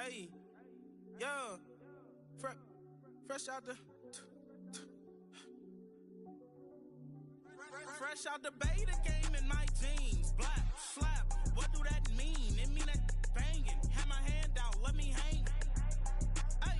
Hey, yeah, fresh out the beta game in my jeans. Black slap, what do that mean? It mean that banging. Have my hand out, let me hang. Hey,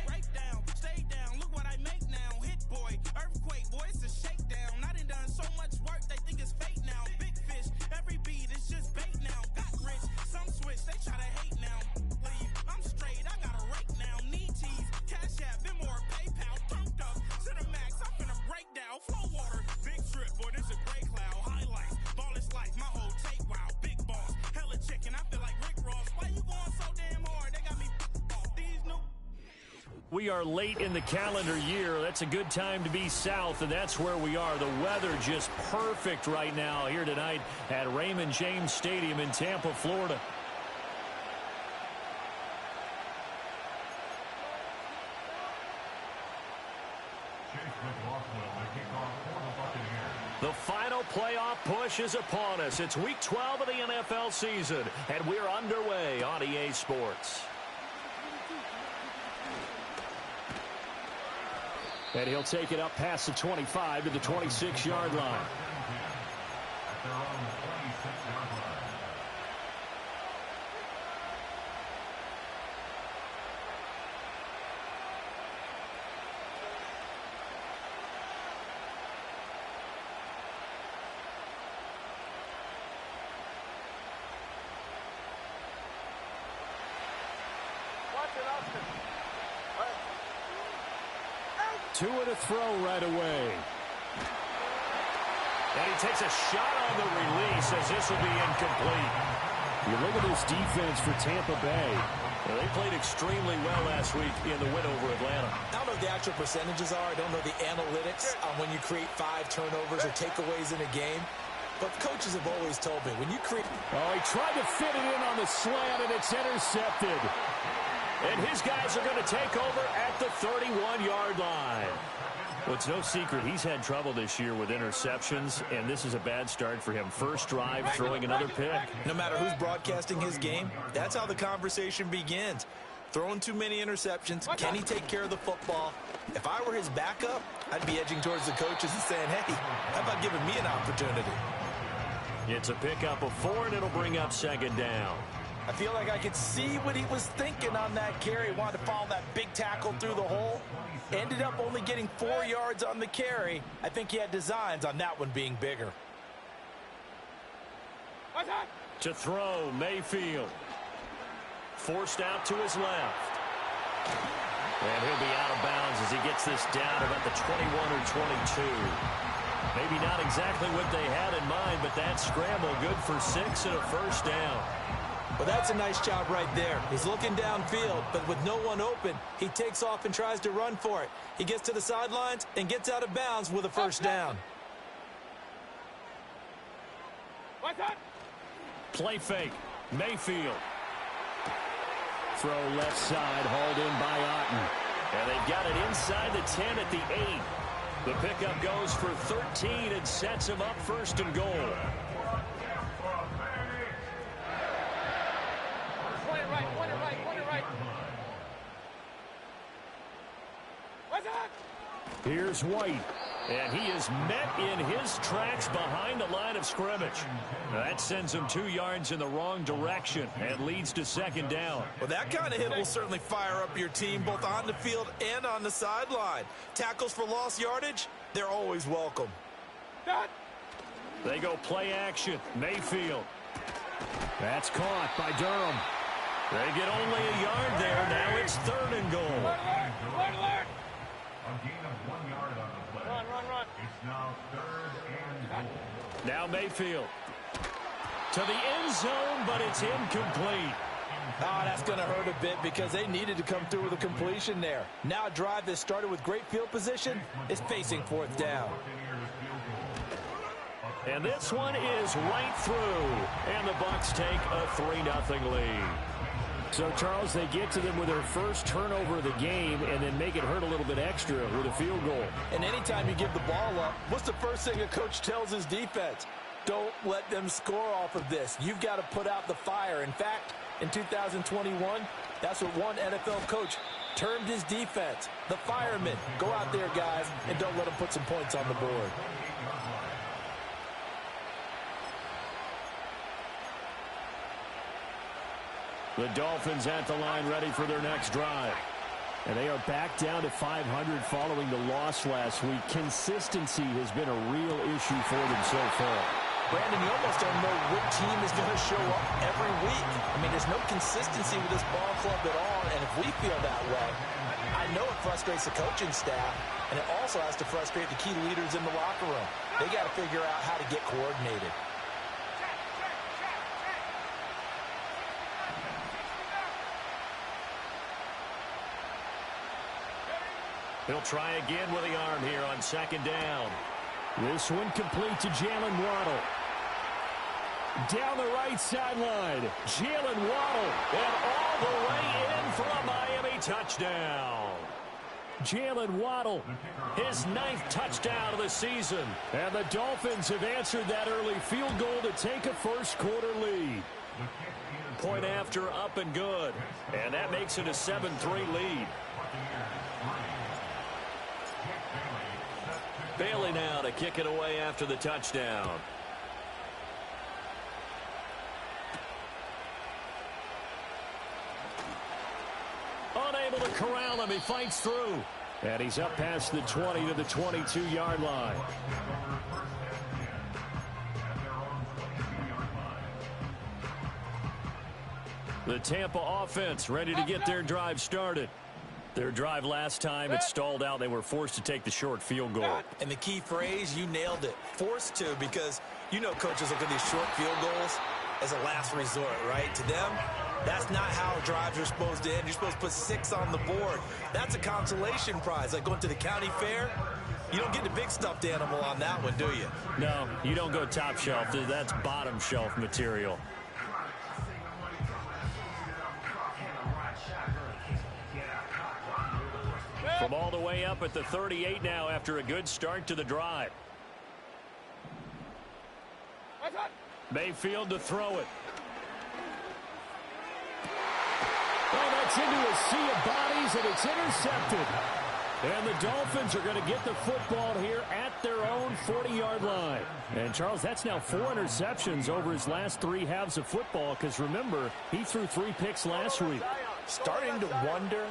break down, stay down. Look what I make now. Hit boy, earthquake, boy, it's a shakedown. I done so much work, they think it's fake now. Big fish, every beat is just bait now. Got rich, some switch, they try to hate now. Leave, I'm straight, I got a rake now. Need tease, cash app, been more PayPal. Turned up to the max, I'm finna break down. Flow water, big trip, boy, this a gray cloud. Highlights, ball is life, my whole tape, wow. Big boss, hella chicken, I feel like Rick Ross. Why you going so damn hard? They got me off these new. We are late in the calendar year. That's a good time to be south, and that's where we are. The weather just perfect right now here tonight at Raymond James Stadium in Tampa, Florida. The final playoff push is upon us. It's Week 12 of the NFL season, and we're underway on EA Sports. And he'll take it up past the 25 to the 26-yard line. At their own 26-yard line. Two and a throw right away. And he takes a shot on the release as this will be incomplete. You look at this defense for Tampa Bay. Well, they played extremely well last week in the win over Atlanta. I don't know what the actual percentages are. I don't know the analytics on when you create 5 turnovers or takeaways in a game. But coaches have always told me, when you create... Oh, he tried to fit it in on the slant, and it's intercepted. And his guys are going to take over at the 31-yard line. Well, it's no secret he's had trouble this year with interceptions, and this is a bad start for him. First drive, throwing another pick. No matter who's broadcasting his game, that's how the conversation begins. Throwing too many interceptions. Can he take care of the football? If I were his backup, I'd be edging towards the coaches and saying, hey, how about giving me an opportunity? It's a pickup of 4, and it'll bring up second down. I feel like I could see what he was thinking on that carry. He wanted to follow that big tackle through the hole. Ended up only getting 4 yards on the carry. I think he had designs on that one being bigger. To throw, Mayfield. Forced out to his left. And he'll be out of bounds as he gets this down about the 21 or 22. Maybe not exactly what they had in mind, but that scramble good for 6 and a first down. Well, that's a nice job right there. He's looking downfield, but with no one open, he takes off and tries to run for it. He gets to the sidelines and gets out of bounds with a first down. Play fake. Mayfield. Throw left side, hauled in by Otten. And they've got it inside the 10 at the 8. The pickup goes for 13 and sets him up first and goal. Here's White, and he is met in his tracks behind the line of scrimmage. That sends him 2 yards in the wrong direction and leads to second down. Well, that kind of hit will certainly fire up your team both on the field and on the sideline. Tackles for lost yardage, they're always welcome. They go play action. Mayfield. That's caught by Durham. They get only a yard there. Now it's 3rd and goal. A gain of 1 yard on the play. Run. It's now 3rd and goal. Now Mayfield. To the end zone, but it's incomplete. Oh, that's going to hurt a bit because they needed to come through with a completion there. Now a drive that started with great field position is facing 4th down. And this one is right through. And the Bucs take a 3-0 lead. So, Charles, they get to them with their first turnover of the game and then make it hurt a little bit extra with a field goal. And anytime you give the ball up, what's the first thing a coach tells his defense? Don't let them score off of this. You've got to put out the fire. In fact, In 2021, that's what one NFL coach termed his defense. The firemen. Go out there, guys, and don't let them put some points on the board. The Dolphins at the line ready for their next drive. And they are back down to 500 following the loss last week. Consistency has been a real issue for them so far. Brandon, you almost don't know what team is going to show up every week. I mean, there's no consistency with this ball club at all, and if we feel that way, I know it frustrates the coaching staff, and it also has to frustrate the key leaders in the locker room. They got to figure out how to get coordinated. He'll try again with the arm here on second down. This one complete to Jalen Waddle. Down the right sideline, Jalen Waddle. And all the way in for a Miami touchdown. Jalen Waddle, his 9th touchdown of the season. And the Dolphins have answered that early field goal to take a first-quarter lead. Point after, up and good. And that makes it a 7-3 lead. Bailey now to kick it away after the touchdown. Unable to corral him. He fights through. And he's up past the 20 to the 22-yard line. The Tampa offense ready to get their drive started. Their drive last time, it stalled out. They were forced to take the short field goal. And the key phrase, you nailed it, forced to, because you know coaches look at these short field goals as a last resort, right? To them, that's not how drives are supposed to end. You're supposed to put 6 on the board. That's a consolation prize, like going to the county fair. You don't get the big stuffed animal on that one, do you? No, you don't go top shelf. That's bottom shelf material. From all the way up at the 38 now after a good start to the drive. Mayfield to throw it. Oh, that's into a sea of bodies, and it's intercepted. And the Dolphins are going to get the football here at their own 40-yard line. And, Charles, that's now 4 interceptions over his last 3 halves of football, because, remember, he threw 3 picks last week. Starting to wonder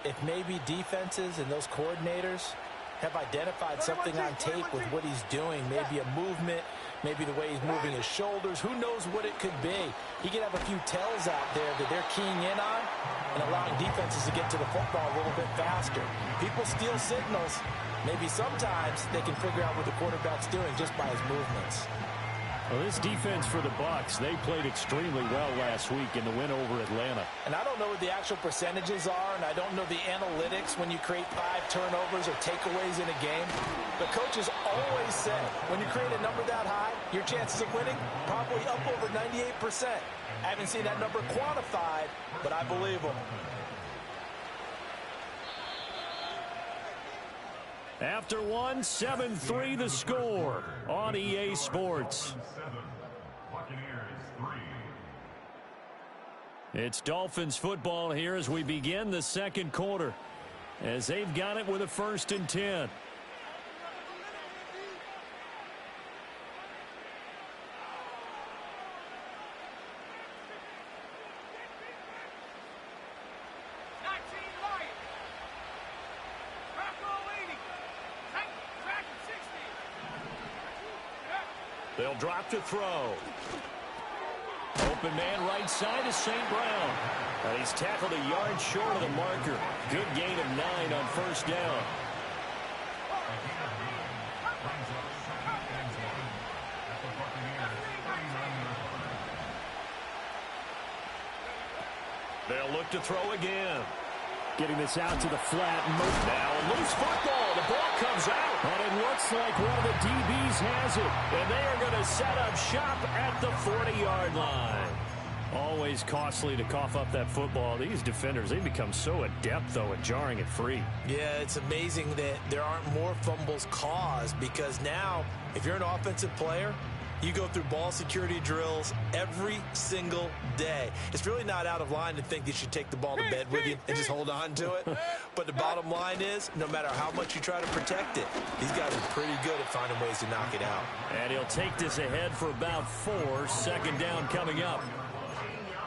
if maybe defenses and those coordinators have identified something on tape with what he's doing. Maybe a movement, maybe the way he's moving his shoulders. Who knows what it could be? He could have a few tells out there that they're keying in on and allowing defenses to get to the football a little bit faster. People steal signals. Maybe sometimes they can figure out what the quarterback's doing just by his movements. Well, this defense for the Bucs, they played extremely well last week in the win over Atlanta. And I don't know what the actual percentages are, and I don't know the analytics when you create 5 turnovers or takeaways in a game. But coaches always say, when you create a number that high, your chances of winning probably up over 98%. I haven't seen that number quantified, but I believe them. After 1, 7-3 the score on EA Sports. It's Dolphins football here as we begin the second quarter, as they've got it with a 1st and 10. They'll drop to throw. Open man right side is St. Brown. And he's tackled a yard short of the marker. Good gain of 9 on 1st down. They'll look to throw again. Getting this out to the flat. Now a loose football. The ball comes out. And it looks like one of the DBs has it. And they are going to set up shop at the 40-yard line. Always costly to cough up that football. These defenders, they become so adept, though, at jarring it free. Yeah, it's amazing that there aren't more fumbles caused, because now, if you're an offensive player, You go through ball security drills every single day. It's really not out of line to think you should take the ball to bed with you and just hold on to it. But the bottom line is, no matter how much you try to protect it, these guys are pretty good at finding ways to knock it out. And he'll take this ahead for about 4. Second down coming up.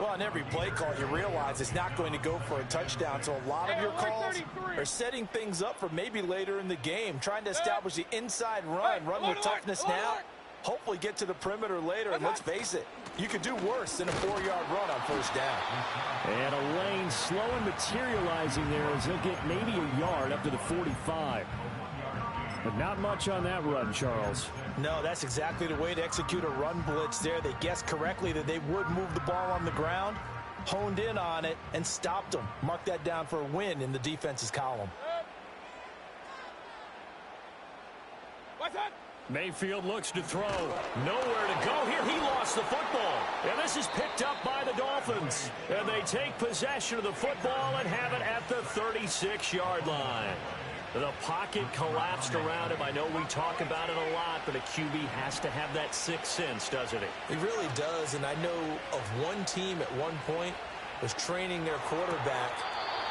Well, on every play call, you realize it's not going to go for a touchdown, so a lot of your calls are setting things up for maybe later in the game, trying to establish the inside run with toughness now, hopefully get to the perimeter later, and let's face it, you could do worse than a 4-yard run on first down. And a lane slow and materializing there as he'll get maybe a yard up to the 45. But not much on that run, Charles. No, that's exactly the way to execute a run blitz there. They guessed correctly that they would move the ball on the ground, honed in on it, and stopped them. Mark that down for a win in the defense's column. Mayfield looks to throw. Nowhere to go here. He lost the football. And this is picked up by the Dolphins. And they take possession of the football and have it at the 36-yard line. The pocket collapsed around him. I know we talk about it a lot, but a QB has to have that sixth sense, doesn't he? He really does, and I know of one team at one point was training their quarterback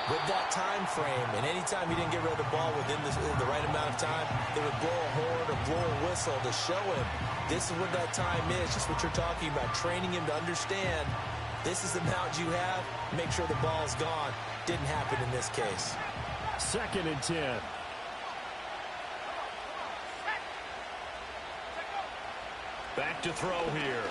with that time frame, and anytime he didn't get rid of the ball within the right amount of time, they would blow a horn or blow a whistle to show him this is what that time is, just what you're talking about, training him to understand this is the amount you have, make sure the ball's gone. Didn't happen in this case. 2nd and 10. Back to throw here.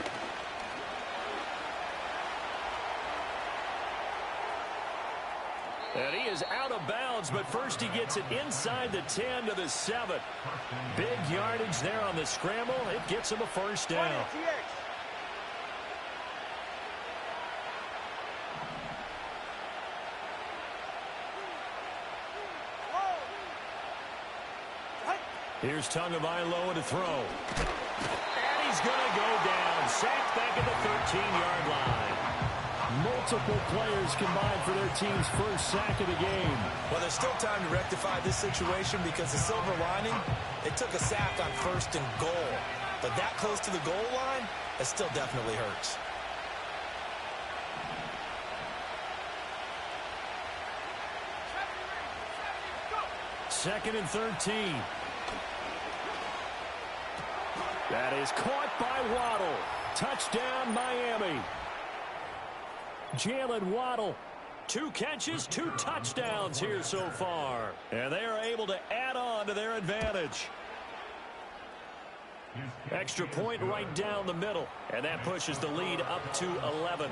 And he is out of bounds, but first he gets it inside the 10 to the 7. Big yardage there on the scramble. It gets him a first down. Here's Tagovailoa to throw. And he's going to go down. Sacked back at the 13-yard line. Multiple players combined for their team's first sack of the game. Well, there's still time to rectify this situation because the silver lining, it took a sack on 1st and goal. But that close to the goal line, it still definitely hurts. Second and 13. That is caught by Waddle. Touchdown, Miami. Jalen Waddle, 2 catches, 2 touchdowns here so far. And they are able to add on to their advantage. Extra point right down the middle. And that pushes the lead up to 11.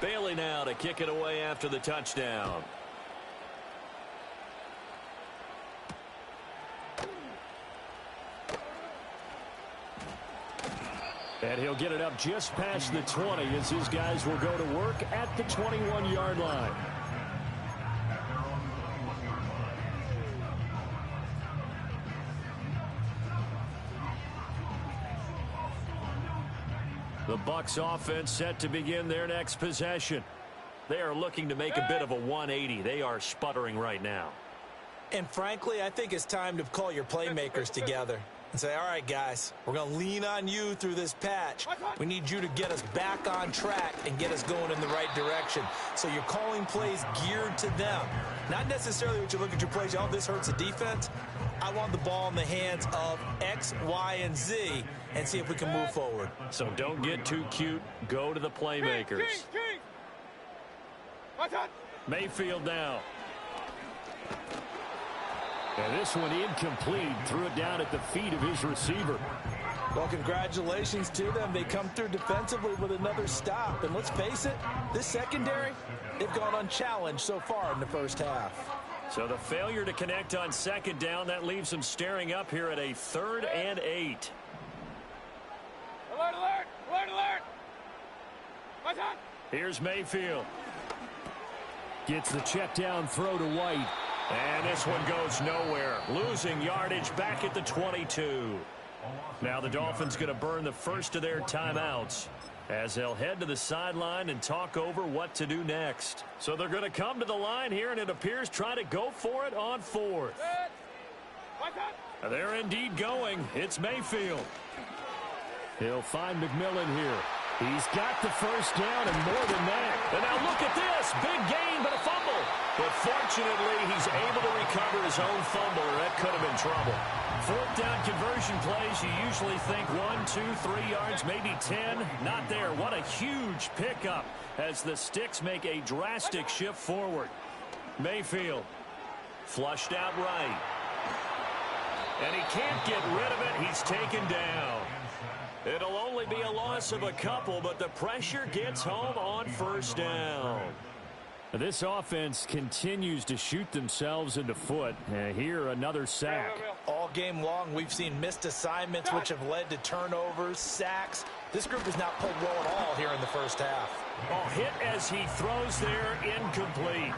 Bailey now to kick it away after the touchdown. And he'll get it up just past the 20 as his guys will go to work at the 21-yard line. The Bucs offense set to begin their next possession. They are looking to make a bit of a 180. They are sputtering right now. And frankly, I think it's time to call your playmakers together and say, all right, guys, we're going to lean on you through this patch. We need you to get us back on track and get us going in the right direction. So you're calling plays geared to them. Not necessarily what you look at your plays, oh, this hurts the defense. I want the ball in the hands of X, Y, and Z and see if we can move forward. So don't get too cute. Go to the playmakers. Mayfield now. And this one incomplete. Threw it down at the feet of his receiver. Well, congratulations to them. They come through defensively with another stop. And let's face it, this secondary, they've gone unchallenged so far in the first half. So the failure to connect on second down, that leaves them staring up here at a 3rd and 8. Alert, alert, alert, alert. What's up? Here's Mayfield. Gets the check down throw to White. And this one goes nowhere. Losing yardage back at the 22. Now the Dolphins going to burn the first of their timeouts as they'll head to the sideline and talk over what to do next. So they're going to come to the line here, and it appears try to go for it on fourth. They're indeed going. It's Mayfield. He'll find McMillan here. He's got the first down and more than that. And now look at this. Big gain, but a fumble. But fortunately, he's able to recover his own fumble, or that could have been trouble. Fourth down conversion plays, you usually think 1, 2, 3 yards, maybe 10. Not there. What a huge pickup as the Sticks make a drastic shift forward. Mayfield flushed out right. And he can't get rid of it. He's taken down. It'll only be a loss of a couple, but the pressure gets home on first down. This offense continues to shoot themselves in the foot. Here, another sack. All game long, we've seen missed assignments, which have led to turnovers, sacks. This group has not played well at all here in the first half. Oh, hit as he throws there, incomplete.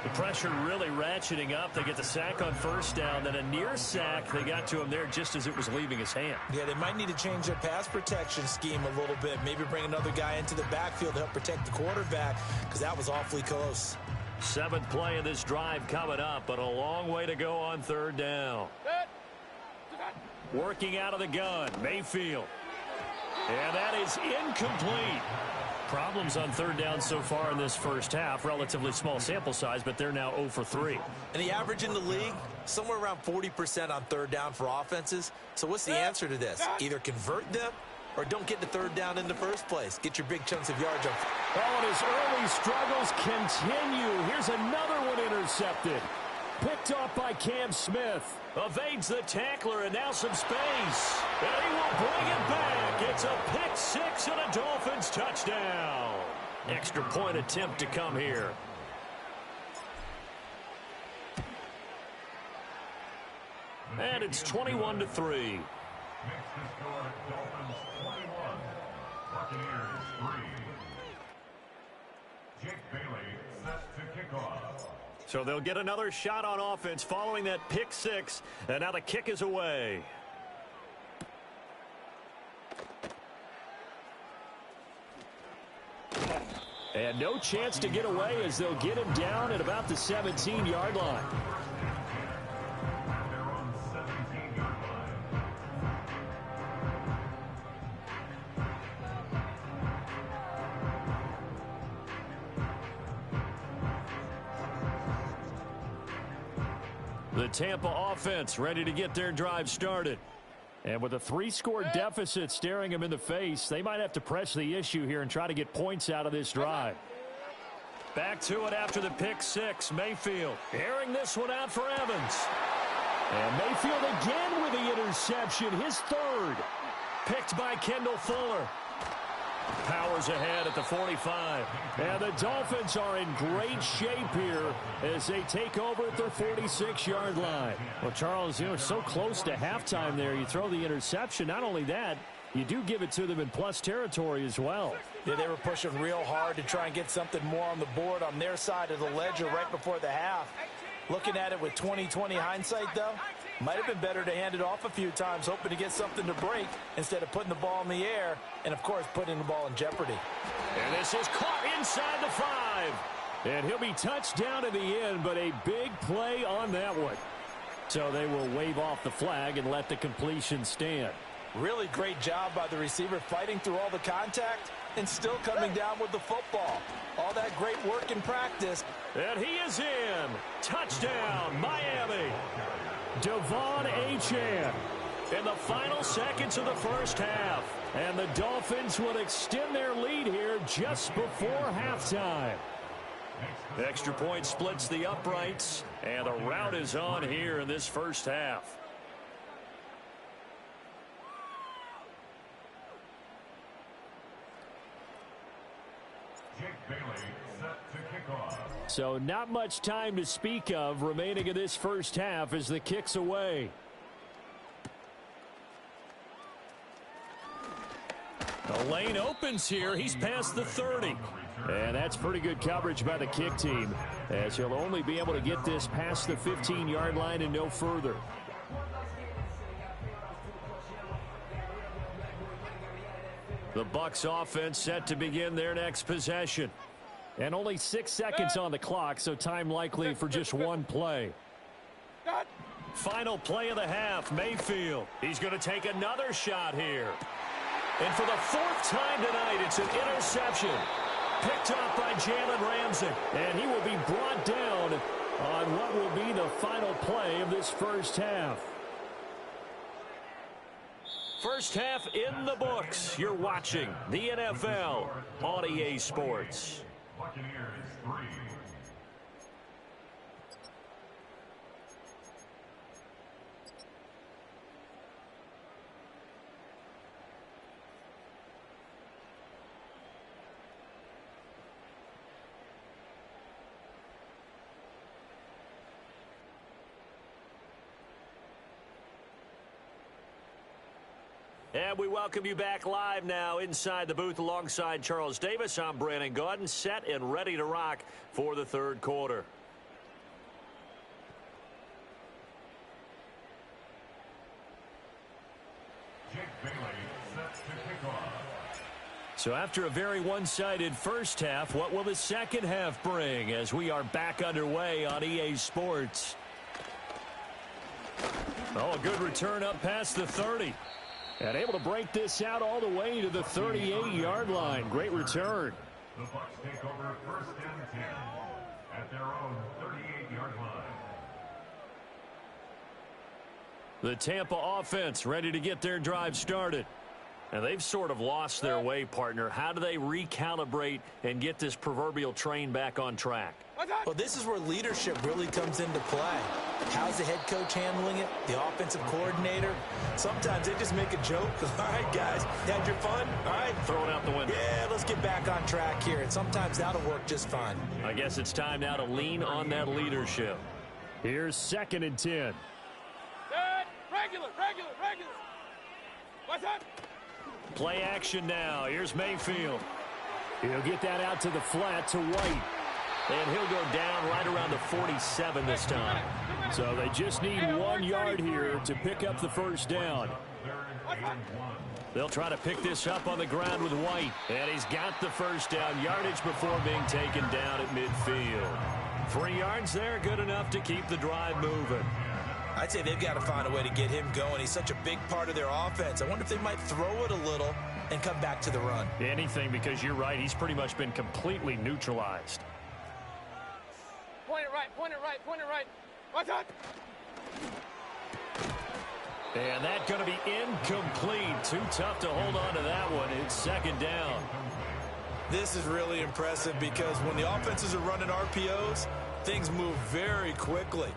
The pressure really ratcheting up. They get the sack on first down, then a near sack. They got to him there just as it was leaving his hand. Yeah, they might need to change their pass protection scheme a little bit. Maybe bring another guy into the backfield to help protect the quarterback, because that was awfully close. 7th play of this drive coming up, but a long way to go on third down. Working out of the gun, Mayfield. And that is incomplete. Problems on third down so far in this first half. Relatively small sample size, but they're now 0 for 3. And the average in the league, somewhere around 40% on third down for offenses. So what's the answer to this? Either convert them or don't get the third down in the first place. Get your big chunks of yards up. Oh, and his early struggles continue. Here's another one intercepted. Picked off by Cam Smith. Evades the tackler, and now some space. And he will bring it back. It's a pick six and a Dolphins touchdown. Extra point attempt to come here. And it's 21-3. Makes the score Dolphins 21, Buccaneers 3. Jake Bailey set to kick off. So they'll get another shot on offense following that pick six, and now the kick is away. And no chance to get away as they'll get him down at about the 17-yard line. They're on 17-yard line. The Tampa offense ready to get their drive started. And with a 3-score deficit staring him in the face, they might have to press the issue here and try to get points out of this drive. Back to it after the pick six. Mayfield airing this one out for Evans. And Mayfield again with the interception, his third. Picked by Kendall Fuller. Powers ahead at the 45. And the Dolphins are in great shape here as they take over at their 46-yard line. Well, Charles, you know, so close to halftime there. You throw the interception. Not only that, you do give it to them in plus territory as well. Yeah, they were pushing real hard to try and get something more on the board on their side of the ledger right before the half. Looking at it with 20/20 hindsight, though, might have been better to hand it off a few times, hoping to get something to break instead of putting the ball in the air and, of course, putting the ball in jeopardy. And this is caught inside the 5. And he'll be touched down at the end, but a big play on that one. So they will wave off the flag and let the completion stand. Really great job by the receiver fighting through all the contact and still coming down with the football. All that great work in practice. And he is in. Touchdown, Miami. Devon Achane In the final seconds of the first half. And the Dolphins will extend their lead here just before halftime. Extra point splits the uprights, and the rout is on here in this first half. Jake Bailey set to kick off. So not much time to speak of remaining in this first half as the kick's away. The lane opens here. He's past the 30. And that's pretty good coverage by the kick team, as he'll only be able to get this past the 15-yard line and no further. The Bucs offense set to begin their next possession. And only 6 seconds on the clock, so time likely for just one play. Final play of the half, Mayfield. He's going to take another shot here. And for the 4th time tonight, it's an interception. Picked up by Jalen Ramsey. And he will be brought down on what will be the final play of this first half. First half in the books. You're watching the NFL on EA Sports. Buccaneers 3. And we welcome you back live now inside the booth alongside Charles Davis. I'm Brandon Gaudin, set and ready to rock for the third quarter. Jigg set to kick off. So after a very one-sided first half, what will the second half bring as we are back underway on EA Sports? Oh, a good return up past the 30. And able to break this out all the way to the 38-yard line. Great return. The Bucs take over 1st and 10 at their own 38-yard line. The Tampa offense ready to get their drive started. And they've sort of lost their way, partner. How do they recalibrate and get this proverbial train back on track? Well, this is where leadership really comes into play. How's the head coach handling it? The offensive coordinator? Sometimes they just make a joke. All right, guys, had your fun? All right. Throw it out the window. Yeah, let's get back on track here. And sometimes that'll work just fine. I guess it's time now to lean on that leadership. Here's 2nd and 10. Regular. What's up? Play action now. Here's Mayfield. He'll get that out to the flat to White. And he'll go down right around the 47 this time. So they just need 1 yard here to pick up the first down. They'll try to pick this up on the ground with White. And he's got the first down yardage before being taken down at midfield. 3 yards there, good enough to keep the drive moving. I'd say they've got to find a way to get him going. He's such a big part of their offense. I wonder if they might throw it a little and come back to the run. Anything, because you're right. He's pretty much been completely neutralized. Point it right. What's up? And that's going to be incomplete. Too tough to hold on to that one. It's 2nd down. This is really impressive because when the offenses are running RPOs, things move very quickly.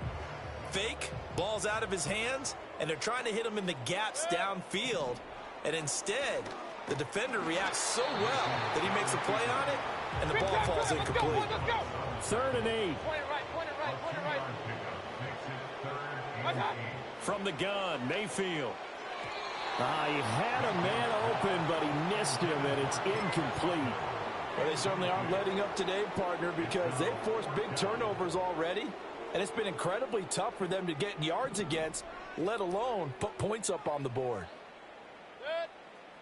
Fake, ball's out of his hands, and they're trying to hit him in the gaps downfield. And instead, the defender reacts so well that he makes a play on it, and the ball falls incomplete. Let's go. 3rd and 8. Point it right. What's up? From the gun, Mayfield. He had a man open, but he missed him, and it's incomplete. Well, they certainly aren't letting up today, partner, because they've forced big turnovers already, and it's been incredibly tough for them to get yards against, let alone put points up on the board.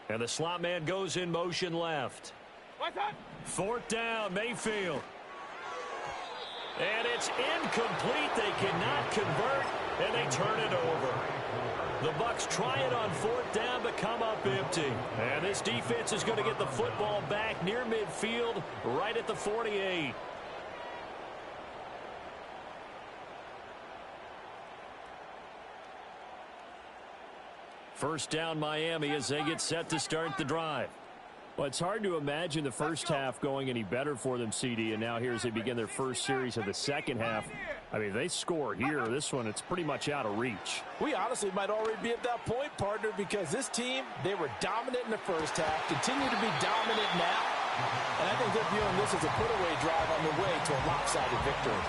And the slot man goes in motion left. What's up? 4th down, Mayfield. And it's incomplete. They cannot convert, and they turn it over. The Bucs try it on 4th down, but come up empty. And this defense is going to get the football back near midfield, right at the 48. First down, Miami, as they get set to start the drive. Well, it's hard to imagine the first half going any better for them, CD, and now here as they begin their first series of the second half. I mean, if they score here, this one, it's pretty much out of reach. We honestly might already be at that point, partner, because this team, they were dominant in the first half, continue to be dominant now, and I think they're viewing this as a put-away drive on their way to a lopsided victory.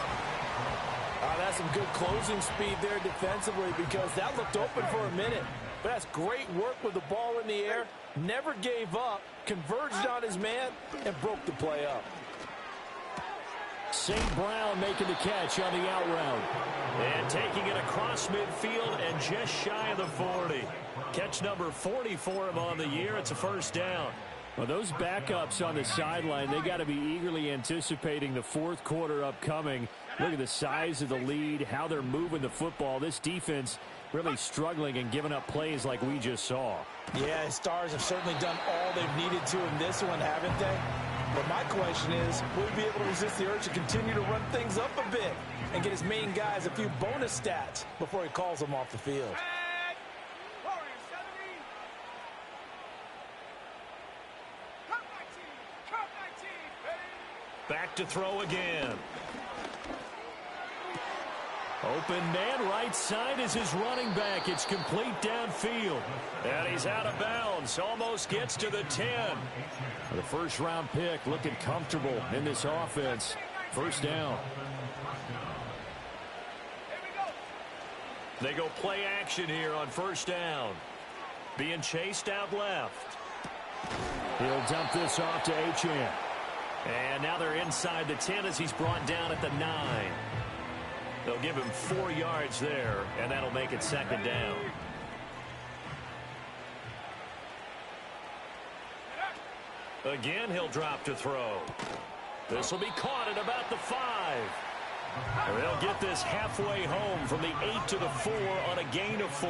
That's some good closing speed there defensively because that looked open for a minute. But that's great work with the ball in the air, never gave up, converged on his man, and broke the play up. St. Brown making the catch on the out route. And taking it across midfield and just shy of the 40. Catch number 40 for him on the year. It's a first down. Well, those backups on the sideline, they got to be eagerly anticipating the fourth quarter upcoming. Look at the size of the lead, how they're moving the football. This defense really struggling and giving up plays like we just saw. Yeah, Stars have certainly done all they've needed to in this one, haven't they? But my question is, will he be able to resist the urge to continue to run things up a bit and get his main guys a few bonus stats before he calls them off the field? Back to throw again. Open man right side is his running back. It's complete downfield. And he's out of bounds. Almost gets to the 10. The first round pick looking comfortable in this offense. First down. They go play action here on first down. Being chased out left. He'll dump this off to Achane. And now they're inside the 10 as he's brought down at the 9. They'll give him 4 yards there, and that'll make it second down. Again, he'll drop to throw. This will be caught at about the 5. They'll get this halfway home from the 8 to the 4 on a gain of 4.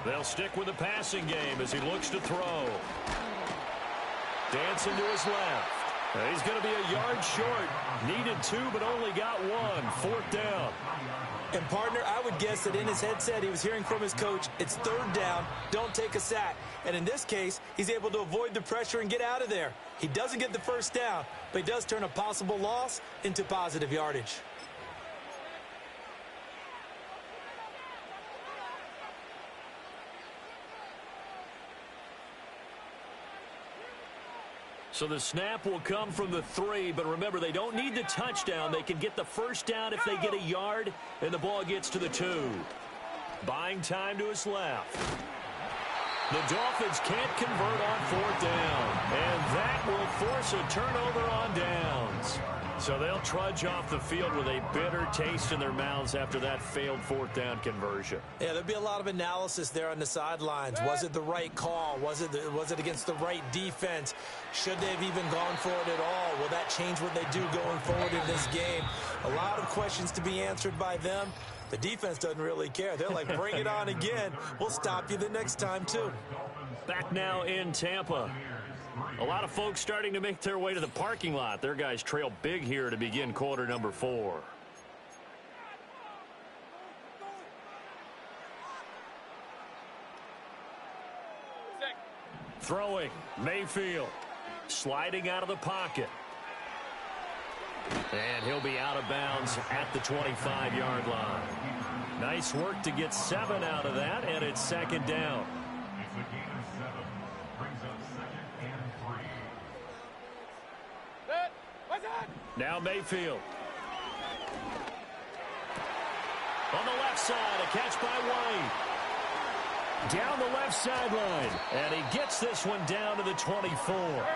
They'll stick with the passing game as he looks to throw. Dancing to his left. He's going to be a yard short. Needed 2, but only got 1. Fourth down. And, partner, I would guess that in his headset he was hearing from his coach, it's third down, don't take a sack. And in this case, he's able to avoid the pressure and get out of there. He doesn't get the first down, but he does turn a possible loss into positive yardage. So the snap will come from the 3, but remember, they don't need the touchdown. They can get the first down if they get a yard, and the ball gets to the 2. Buying time to his left. The Dolphins can't convert on fourth down, and that will force a turnover on downs. So they'll trudge off the field with a bitter taste in their mouths after that failed fourth down conversion. Yeah, there'll be a lot of analysis there on the sidelines. Was it the right call? Was it against the right defense? Should they have even gone for it at all? Will that change what they do going forward in this game? A lot of questions to be answered by them. The defense doesn't really care. They're like, bring it on again. We'll stop you the next time, too. Back now in Tampa. A lot of folks starting to make their way to the parking lot. Their guys trail big here to begin quarter number 4. Throwing, Mayfield. Sliding out of the pocket. And he'll be out of bounds at the 25-yard line. Nice work to get 7 out of that, and it's second down. It's a gain of 7. Brings up 2nd and 3. Now Mayfield. On the left side, a catch by White. Down the left sideline, and he gets this one down to the 24.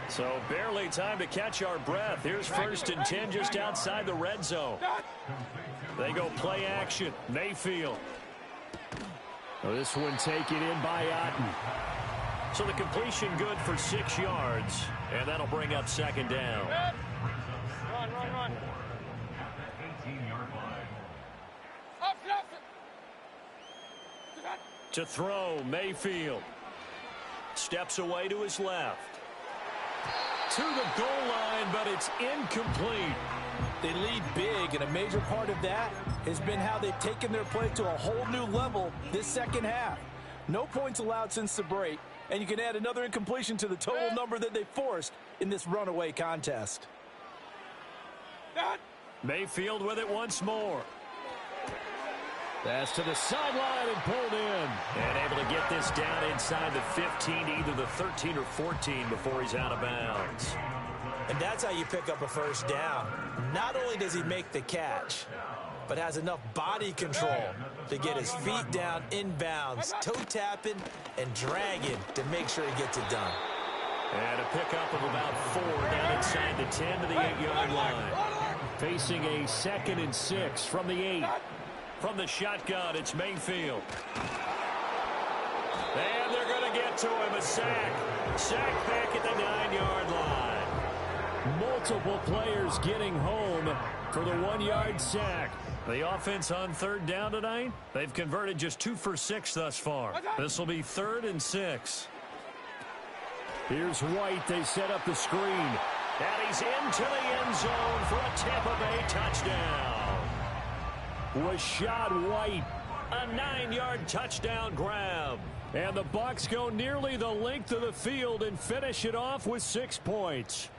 So barely time to catch our breath. Here's 1st and 10 just outside the red zone. They go play action. Mayfield. Well, this one taken in by Otten. So the completion good for 6 yards, and that'll bring up second down. Run. 18-yard line. To throw, Mayfield. Steps away to his left. To the goal line, but it's incomplete. They lead big, and a major part of that has been how they've taken their play to a whole new level this second half. No points allowed since the break, and you can add another incompletion to the total number that they forced in this runaway contest. Mayfield with it once more. That's to the sideline and pulled in. And able to get this down inside the 15, either the 13 or 14 before he's out of bounds. And that's how you pick up a first down. Not only does he make the catch, but has enough body control to get his feet down inbounds, toe tapping and dragging to make sure he gets it done. And a pickup of about 4 down inside the 10 to the 8-yard line. Facing a 2nd and 6 from the 8. From the shotgun, it's Mayfield. And they're going to get to him. A sack. Sack back at the 9-yard line. Multiple players getting home for the 1-yard sack. The offense on 3rd down tonight, they've converted just 2 for 6 thus far. This will be 3rd and 6. Here's White. They set up the screen. And he's into the end zone for a Tampa Bay touchdown. Rashad White. A 9-yard touchdown grab. And the Bucs go nearly the length of the field and finish it off with 6 points.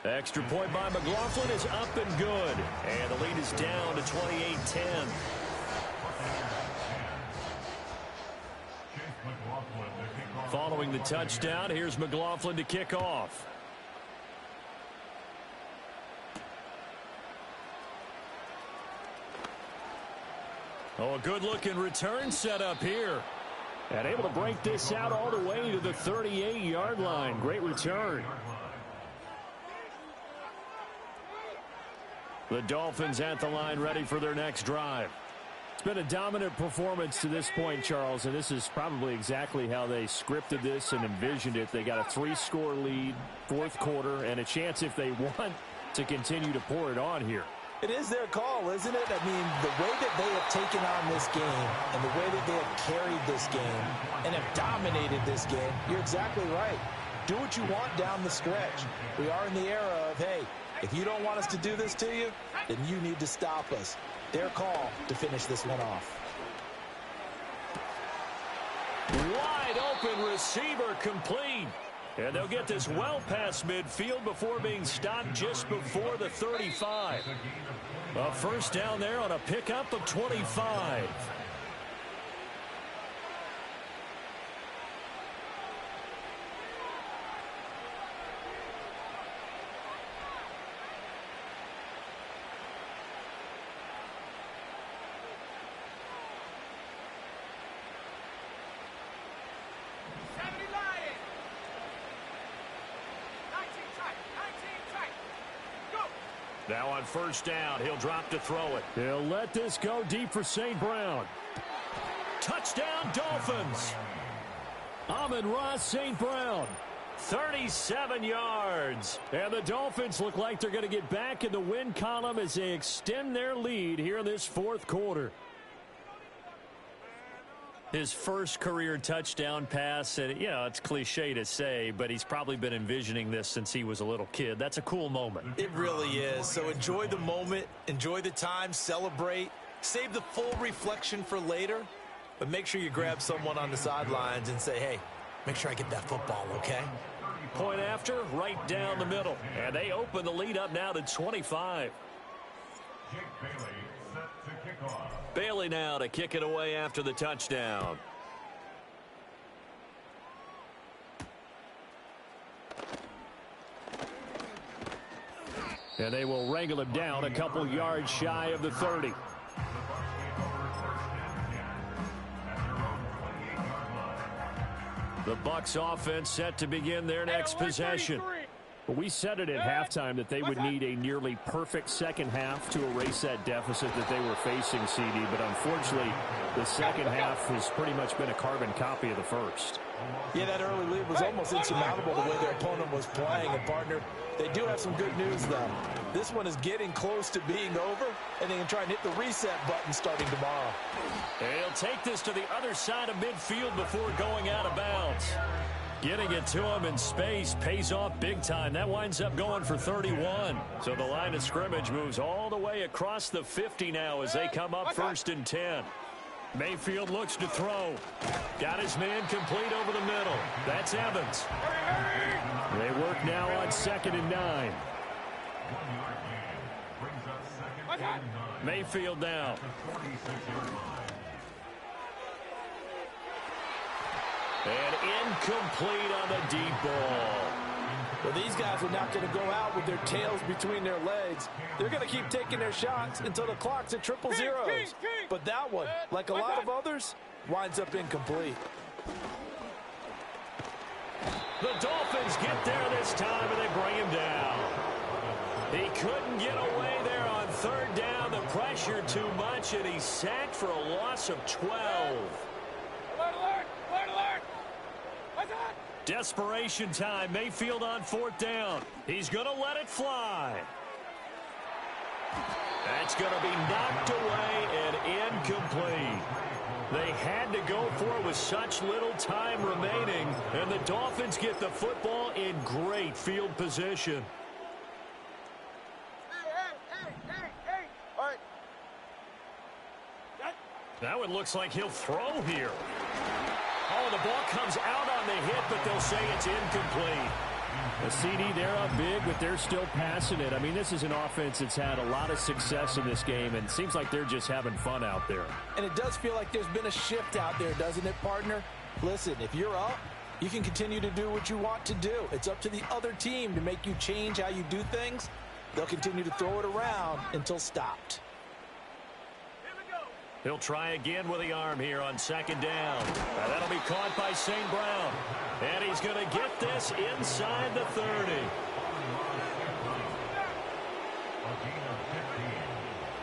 Extra point by McLaughlin is up and good. And the lead is down to 28-10. Following the touchdown, here's McLaughlin to kick off. Oh, a good-looking return set up here. And able to break this out all the way to the 38-yard line. Great return. The Dolphins at the line ready for their next drive. It's been a dominant performance to this point, Charles, and this is probably exactly how they scripted this and envisioned it. They got a 3-score lead, 4th quarter, and a chance, if they want, to continue to pour it on here. It is their call, isn't it? I mean, the way that they have taken on this game and the way that they have carried this game and have dominated this game, you're exactly right. Do what you want down the stretch. We are in the era of, hey, if you don't want us to do this to you, then you need to stop us. Their call to finish this one off. Wide open receiver complete. And they'll get this well past midfield before being stopped just before the 35. A first down there on a pickup of 25. Now on first down, he'll drop to throw it. He'll let this go deep for St. Brown. Touchdown, Dolphins. Amon-Ra St. Brown. 37 yards. And the Dolphins look like they're going to get back in the win column as they extend their lead here in this 4th quarter. His first career touchdown pass, and, you know, it's cliche to say, but he's probably been envisioning this since he was a little kid. That's a cool moment. It really is. So enjoy the moment, enjoy the time, celebrate, save the full reflection for later, but make sure you grab someone on the sidelines and say, hey, make sure I get that football, okay? Point after, right down the middle. And they open the lead up now to 25. Jigg Bailey set to kick off. Bailey now to kick it away after the touchdown. And they will wrangle him down a couple yards shy of the 30. The Bucs offense set to begin their next possession. We said it at halftime that they would need a nearly perfect second half to erase that deficit that they were facing, CD. But unfortunately, the second half has pretty much been a carbon copy of the first. Yeah, that early lead was almost insurmountable the way their opponent was playing. And, partner, they do have some good news, though. This one is getting close to being over, and they can try and hit the reset button starting tomorrow. He'll take this to the other side of midfield before going out of bounds. Getting it to him in space pays off big time. That winds up going for 31. So the line of scrimmage moves all the way across the 50 now as they come up 1st and 10. Mayfield looks to throw. Got his man complete over the middle. That's Evans. They work now on 2nd and 9. Mayfield now. And incomplete on the deep ball. Well, these guys are not going to go out with their tails between their legs. They're going to keep taking their shots until the clock's at triple zeros. But that one, like a lot of others, winds up incomplete. The Dolphins get there this time, and they bring him down. He couldn't get away there on third down. The pressure too much, and he's sacked for a loss of 12. Alert, alert! Alert, alert! What's that? Desperation time. Mayfield on fourth down. He's going to let it fly. That's going to be knocked away and incomplete. They had to go for it with such little time remaining, and the Dolphins get the football in great field position. Hey! All right. Now it looks like he'll throw here. Oh, the ball comes out on the hit, but they'll say it's incomplete. A CD, they're up big, but they're still passing it. I mean, this is an offense that's had a lot of success in this game, and it seems like they're just having fun out there. And it does feel like there's been a shift out there, doesn't it, partner? Listen, if you're up, you can continue to do what you want to do. It's up to the other team to make you change how you do things. They'll continue to throw it around until stopped. He'll try again with the arm here on second down. That'll be caught by St. Brown. And he's going to get this inside the 30.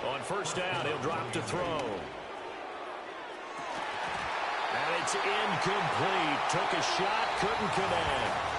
On first down, he'll drop to throw. And it's incomplete. Took a shot, couldn't connect.